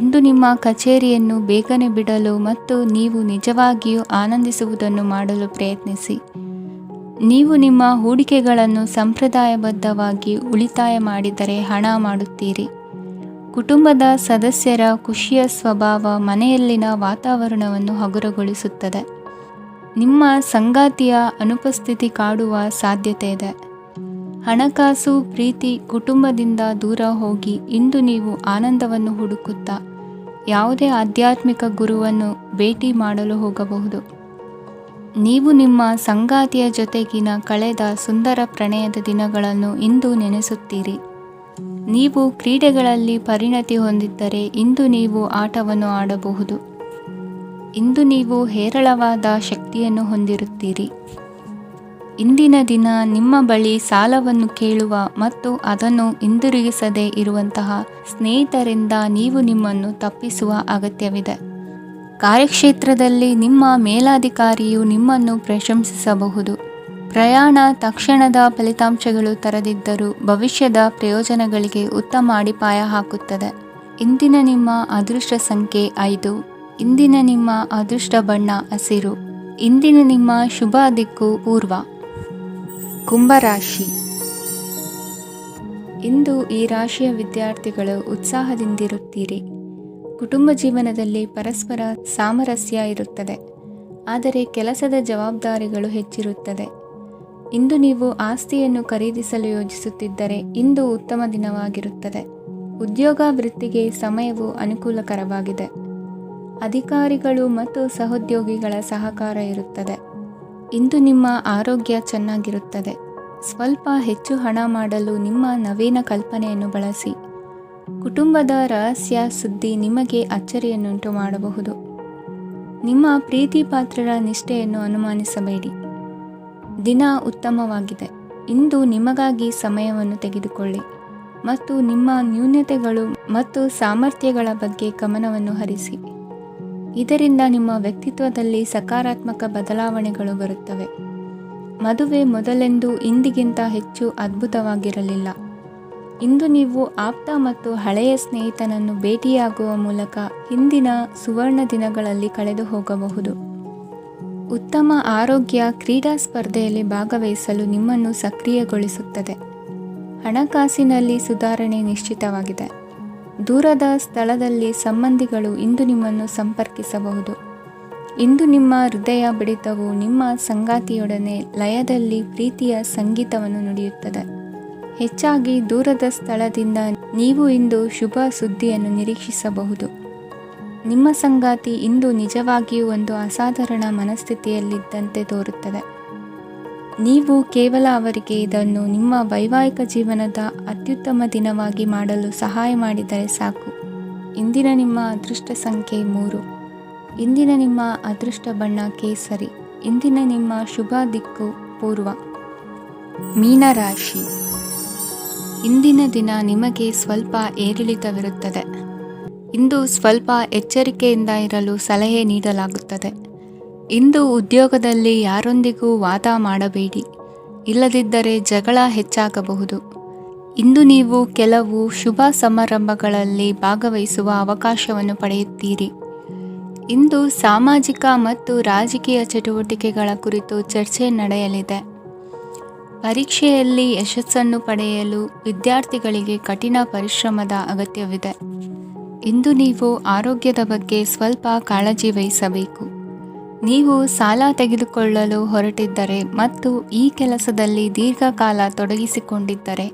ಇಂದು ನಿಮ್ಮ ಕಚೇರಿಯನ್ನು ಬೇಗನೆ ಬಿಡಲು ಮತ್ತು ನೀವು ನಿಜವಾಗಿಯೂ ಆನಂದಿಸುವುದನ್ನು ಮಾಡಲು ಪ್ರಯತ್ನಿಸಿ. ನೀವು ನಿಮ್ಮ ಹೂಡಿಕೆಗಳನ್ನು ಸಂಪ್ರದಾಯಬದ್ಧವಾಗಿ ಉಳಿತಾಯ ಮಾಡಿದರೆ ಹಣ ಮಾಡುತ್ತೀರಿ. ಕುಟುಂಬದ ಸದಸ್ಯರ ಖುಷಿಯ ಸ್ವಭಾವ ಮನೆಯಲ್ಲಿನ ವಾತಾವರಣವನ್ನು ಹಗುರಗೊಳಿಸುತ್ತದೆ. ನಿಮ್ಮ ಸಂಗಾತಿಯ ಅನುಪಸ್ಥಿತಿ ಕಾಡುವ ಸಾಧ್ಯತೆ ಇದೆ. ಹಣಕಾಸು, ಪ್ರೀತಿ, ಕುಟುಂಬದಿಂದ ದೂರ ಹೋಗಿ ಇಂದು ನೀವು ಆನಂದವನ್ನು ಹುಡುಕುತ್ತಾ ಯಾವುದೇ ಆಧ್ಯಾತ್ಮಿಕ ಗುರುವನ್ನು ಭೇಟಿ ಮಾಡಲು ಹೋಗಬಹುದು. ನೀವು ನಿಮ್ಮ ಸಂಗಾತಿಯ ಜೊತೆಗಿನ ಕಳೆದ ಸುಂದರ ಪ್ರಣಯದ ದಿನಗಳನ್ನು ಇಂದು ನೆನೆಸುತ್ತೀರಿ. ನೀವು ಕ್ರೀಡೆಗಳಲ್ಲಿ ಪರಿಣತಿ ಹೊಂದಿದ್ದರೆ ಇಂದು ನೀವು ಆಟವನ್ನು ಆಡಬಹುದು. ಇಂದು ನೀವು ಹೇರಳವಾದ ಶಕ್ತಿಯನ್ನು ಹೊಂದಿರುತ್ತೀರಿ. ಇಂದಿನ ದಿನ ನಿಮ್ಮ ಬಳಿ ಸಾಲವನ್ನು ಕೇಳುವ ಮತ್ತು ಅದನ್ನು ಹಿಂದಿರುಗಿಸದೇ ಇರುವಂತಹ ಸ್ನೇಹಿತರಿಂದ ನೀವು ನಿಮ್ಮನ್ನು ತಪ್ಪಿಸುವ ಅಗತ್ಯವಿದೆ. ಕಾರ್ಯಕ್ಷೇತ್ರದಲ್ಲಿ ನಿಮ್ಮ ಮೇಲಾಧಿಕಾರಿಯು ನಿಮ್ಮನ್ನು ಪ್ರಶಂಸಿಸಬಹುದು. ಪ್ರಯಾಣ ತಕ್ಷಣದ ಫಲಿತಾಂಶಗಳು ತರದಿದ್ದರೂ ಭವಿಷ್ಯದ ಪ್ರಯೋಜನಗಳಿಗೆ ಉತ್ತಮ ಅಡಿಪಾಯ ಹಾಕುತ್ತದೆ. ಇಂದಿನ ನಿಮ್ಮ ಅದೃಷ್ಟ ಸಂಖ್ಯೆ 5. ಇಂದಿನ ನಿಮ್ಮ ಅದೃಷ್ಟ ಬಣ್ಣ ಹಸಿರು. ಇಂದಿನ ನಿಮ್ಮ ಶುಭ ದಿಕ್ಕು ಪೂರ್ವ. ಕುಂಭರಾಶಿ. ಇಂದು ಈ ರಾಶಿಯ ವಿದ್ಯಾರ್ಥಿಗಳು ಉತ್ಸಾಹದಿಂದಿರುತ್ತೀರಿ. ಕುಟುಂಬ ಜೀವನದಲ್ಲಿ ಪರಸ್ಪರ ಸಾಮರಸ್ಯ ಇರುತ್ತದೆ, ಆದರೆ ಕೆಲಸದ ಜವಾಬ್ದಾರಿಗಳು ಹೆಚ್ಚಿರುತ್ತದೆ. ಇಂದು ನೀವು ಆಸ್ತಿಯನ್ನು ಖರೀದಿಸಲು ಯೋಜಿಸುತ್ತಿದ್ದರೆ ಇಂದು ಉತ್ತಮ ದಿನವಾಗಿರುತ್ತದೆ. ಉದ್ಯೋಗ ವೃತ್ತಿಗೆ ಸಮಯವು ಅನುಕೂಲಕರವಾಗಿದೆ. ಅಧಿಕಾರಿಗಳು ಮತ್ತು ಸಹೋದ್ಯೋಗಿಗಳ ಸಹಕಾರ ಇರುತ್ತದೆ. ಇಂದು ನಿಮ್ಮ ಆರೋಗ್ಯ ಚೆನ್ನಾಗಿರುತ್ತದೆ. ಸ್ವಲ್ಪ ಹೆಚ್ಚು ಹಣ ಮಾಡಲು ನಿಮ್ಮ ನವೀನ ಕಲ್ಪನೆಯನ್ನು ಬಳಸಿ. ಕುಟುಂಬದ ರಹಸ್ಯ ಸುದ್ದಿ ನಿಮಗೆ ಅಚ್ಚರಿಯನ್ನುಂಟು ಮಾಡಬಹುದು. ನಿಮ್ಮ ಪ್ರೀತಿ ಪಾತ್ರರ ನಿಷ್ಠೆಯನ್ನು ಅನುಮಾನಿಸಬೇಡಿ. ದಿನ ಉತ್ತಮವಾಗಿದೆ. ಇಂದು ನಿಮಗಾಗಿ ಸಮಯವನ್ನು ತೆಗೆದುಕೊಳ್ಳಿ ಮತ್ತು ನಿಮ್ಮ ನ್ಯೂನತೆಗಳು ಮತ್ತು ಸಾಮರ್ಥ್ಯಗಳ ಬಗ್ಗೆ ಗಮನವನ್ನು ಹರಿಸಿ. ಇದರಿಂದ ನಿಮ್ಮ ವ್ಯಕ್ತಿತ್ವದಲ್ಲಿ ಸಕಾರಾತ್ಮಕ ಬದಲಾವಣೆಗಳು ಬರುತ್ತವೆ. ಮದುವೆ ಮೊದಲೆಂದೂ ಇಂದಿಗಿಂತ ಹೆಚ್ಚು ಅದ್ಭುತವಾಗಿರಲಿಲ್ಲ. ಇಂದು ನೀವು ಆಪ್ತ ಮತ್ತು ಹಳೆಯ ಸ್ನೇಹಿತನನ್ನು ಭೇಟಿಯಾಗುವ ಮೂಲಕ ಹಿಂದಿನ ಸುವರ್ಣ ದಿನಗಳಲ್ಲಿ ಕಳೆದು ಹೋಗಬಹುದು. ಉತ್ತಮ ಆರೋಗ್ಯ ಕ್ರೀಡಾ ಸ್ಪರ್ಧೆಯಲ್ಲಿ ಭಾಗವಹಿಸಲು ನಿಮ್ಮನ್ನು ಸಕ್ರಿಯಗೊಳಿಸುತ್ತದೆ. ಹಣಕಾಸಿನಲ್ಲಿ ಸುಧಾರಣೆ ನಿಶ್ಚಿತವಾಗಿದೆ. ದೂರದ ಸ್ಥಳದಲ್ಲಿ ಸಂಬಂಧಿಗಳು ಇಂದು ನಿಮ್ಮನ್ನು ಸಂಪರ್ಕಿಸಬಹುದು. ಇಂದು ನಿಮ್ಮ ಹೃದಯ ಬಡಿತವು ನಿಮ್ಮ ಸಂಗಾತಿಯೊಡನೆ ಲಯದಲ್ಲಿ ಪ್ರೀತಿಯ ಸಂಗೀತವನ್ನು ನುಡಿಯುತ್ತದೆ. ಹೆಚ್ಚಾಗಿ ದೂರದ ಸ್ಥಳದಿಂದ ನೀವು ಇಂದು ಶುಭ ಸುದ್ದಿಯನ್ನು ನಿರೀಕ್ಷಿಸಬಹುದು. ನಿಮ್ಮ ಸಂಗಾತಿ ಇಂದು ನಿಜವಾಗಿಯೂ ಒಂದು ಅಸಾಧಾರಣ ಮನಸ್ಥಿತಿಯಲ್ಲಿದ್ದಂತೆ ತೋರುತ್ತದೆ. ನೀವು ಕೇವಲ ಅವರಿಗೆ ಇದನ್ನು ನಿಮ್ಮ ವೈವಾಹಿಕ ಜೀವನದ ಅತ್ಯುತ್ತಮ ದಿನವಾಗಿ ಮಾಡಲು ಸಹಾಯ ಮಾಡಿದರೆ ಸಾಕು. ಇಂದಿನ ನಿಮ್ಮ ಅದೃಷ್ಟ ಸಂಖ್ಯೆ 3. ಇಂದಿನ ನಿಮ್ಮ ಅದೃಷ್ಟ ಬಣ್ಣ ಕೇಸರಿ. ಇಂದಿನ ನಿಮ್ಮ ಶುಭ ದಿಕ್ಕು ಪೂರ್ವ. ಮೀನರಾಶಿ. ಇಂದಿನ ದಿನ ನಿಮಗೆ ಸ್ವಲ್ಪ ಏರಿಳಿತವಿರುತ್ತದೆ. ಇಂದು ಸ್ವಲ್ಪ ಎಚ್ಚರಿಕೆಯಿಂದ ಇರಲು ಸಲಹೆ ನೀಡಲಾಗುತ್ತದೆ. ಇಂದು ಉದ್ಯೋಗದಲ್ಲಿ ಯಾರೊಂದಿಗೂ ವಾದ ಮಾಡಬೇಡಿ, ಇಲ್ಲದಿದ್ದರೆ ಜಗಳ ಹೆಚ್ಚಾಗಬಹುದು. ಇಂದು ನೀವು ಕೆಲವು ಶುಭ ಸಮಾರಂಭಗಳಲ್ಲಿ ಭಾಗವಹಿಸುವ ಅವಕಾಶವನ್ನು ಪಡೆಯುತ್ತೀರಿ. ಇಂದು ಸಾಮಾಜಿಕ ಮತ್ತು ರಾಜಕೀಯ ಚಟುವಟಿಕೆಗಳ ಕುರಿತು ಚರ್ಚೆ ನಡೆಯಲಿದೆ. ಪರೀಕ್ಷೆಯಲ್ಲಿ ಯಶಸ್ಸನ್ನು ಪಡೆಯಲು ವಿದ್ಯಾರ್ಥಿಗಳಿಗೆ ಕಠಿಣ ಪರಿಶ್ರಮದ ಅಗತ್ಯವಿದೆ. ಇಂದು ನೀವು ಆರೋಗ್ಯದ ಬಗ್ಗೆ ಸ್ವಲ್ಪ ಕಾಳಜಿ ವಹಿಸಬೇಕು. ನೀವು ಸಾಲ ತೆಗೆದುಕೊಳ್ಳಲು ಹೊರಟಿದ್ದರೆ ಮತ್ತು ಈ ಕೆಲಸದಲ್ಲಿ ದೀರ್ಘಕಾಲ ತೊಡಗಿಸಿಕೊಂಡಿದ್ದರೆ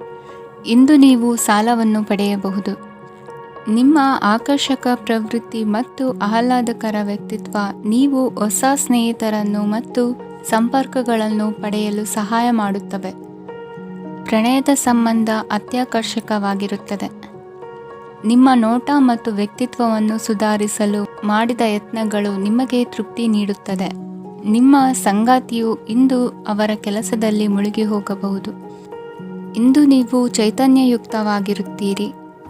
ಇಂದು ನೀವು ಸಾಲವನ್ನು ಪಡೆಯಬಹುದು. ನಿಮ್ಮ ಆಕರ್ಷಕ ಪ್ರವೃತ್ತಿ ಮತ್ತು ಆಹ್ಲಾದಕರ ವ್ಯಕ್ತಿತ್ವ ನೀವು ಹೊಸ ಸ್ನೇಹಿತರನ್ನು ಮತ್ತು ಸಂಪರ್ಕಗಳನ್ನು ಪಡೆಯಲು ಸಹಾಯ ಮಾಡುತ್ತವೆ. ಪ್ರಣಯದ ಸಂಬಂಧ ಅತ್ಯಾಕರ್ಷಕವಾಗಿರುತ್ತದೆ. ನಿಮ್ಮ ನೋಟ ಮತ್ತು ವ್ಯಕ್ತಿತ್ವವನ್ನು ಸುಧಾರಿಸಲು ಮಾಡಿದ ಯತ್ನಗಳು ನಿಮಗೆ ತೃಪ್ತಿ ನೀಡುತ್ತದೆ. ನಿಮ್ಮ ಸಂಗಾತಿಯು ಇಂದು ಅವರ ಕೆಲಸದಲ್ಲಿ ಮುಳುಗಿ ಹೋಗಬಹುದು. ಇಂದು ನೀವು ಚೈತನ್ಯಯುಕ್ತವಾಗಿರುತ್ತೀರಿ.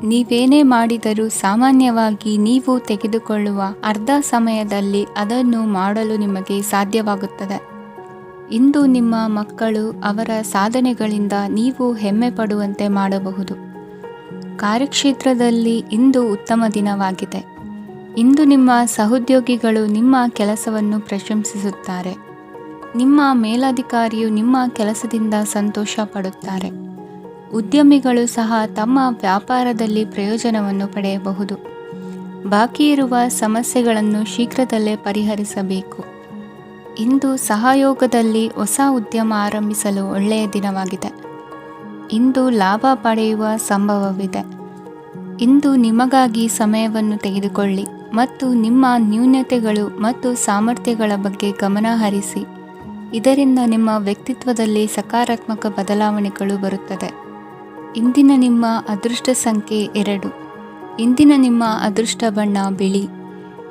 ನೀವೇನೇ ಮಾಡಿದರೂ ಸಾಮಾನ್ಯವಾಗಿ ನೀವು ತೆಗೆದುಕೊಳ್ಳುವ ಅರ್ಧ ಸಮಯದಲ್ಲಿ ಅದನ್ನು ಮಾಡಲು ನಿಮಗೆ ಸಾಧ್ಯವಾಗುತ್ತದೆ. ಇಂದು ನಿಮ್ಮ ಮಕ್ಕಳು ಅವರ ಸಾಧನೆಗಳಿಂದ ನೀವು ಹೆಮ್ಮೆ ಪಡುವಂತೆ ಮಾಡಬಹುದು. ಕಾರ್ಯಕ್ಷೇತ್ರದಲ್ಲಿ ಇಂದು ಉತ್ತಮ ದಿನವಾಗಿದೆ. ಇಂದು ನಿಮ್ಮ ಸಹೋದ್ಯೋಗಿಗಳು ನಿಮ್ಮ ಕೆಲಸವನ್ನು ಪ್ರಶಂಸಿಸುತ್ತಾರೆ. ನಿಮ್ಮ ಮೇಲಧಿಕಾರಿಯು ನಿಮ್ಮ ಕೆಲಸದಿಂದ ಸಂತೋಷ ಪಡುತ್ತಾರೆ. ಉದ್ಯಮಿಗಳು ಸಹ ತಮ್ಮ ವ್ಯಾಪಾರದಲ್ಲಿ ಪ್ರಯೋಜನವನ್ನು ಪಡೆಯಬಹುದು. ಬಾಕಿ ಇರುವ ಸಮಸ್ಯೆಗಳನ್ನು ಶೀಘ್ರದಲ್ಲೇ ಪರಿಹರಿಸಬೇಕು. ಇಂದು ಸಹಯೋಗದಲ್ಲಿ ಹೊಸ ಉದ್ಯಮ ಆರಂಭಿಸಲು ಒಳ್ಳೆಯ ದಿನವಾಗಿದೆ. ಇಂದು ಲಾಭ ಪಡೆಯುವ ಸಂಭವವಿದೆ. ಇಂದು ನಿಮಗಾಗಿ ಸಮಯವನ್ನು ತೆಗೆದುಕೊಳ್ಳಿ ಮತ್ತು ನಿಮ್ಮ ನ್ಯೂನತೆಗಳು ಮತ್ತು ಸಾಮರ್ಥ್ಯಗಳ ಬಗ್ಗೆ ಗಮನ ಹರಿಸಿ. ಇದರಿಂದ ನಿಮ್ಮ ವ್ಯಕ್ತಿತ್ವದಲ್ಲಿ ಸಕಾರಾತ್ಮಕ ಬದಲಾವಣೆಗಳು ಬರುತ್ತದೆ. ಇಂದಿನ ನಿಮ್ಮ ಅದೃಷ್ಟ ಸಂಖ್ಯೆ 2. ಇಂದಿನ ನಿಮ್ಮ ಅದೃಷ್ಟ ಬಣ್ಣ ಬಿಳಿ.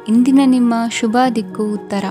ಇಂದಿನ ನಿಮ್ಮ ಶುಭ ದಿಕ್ಕು ಉತ್ತರ.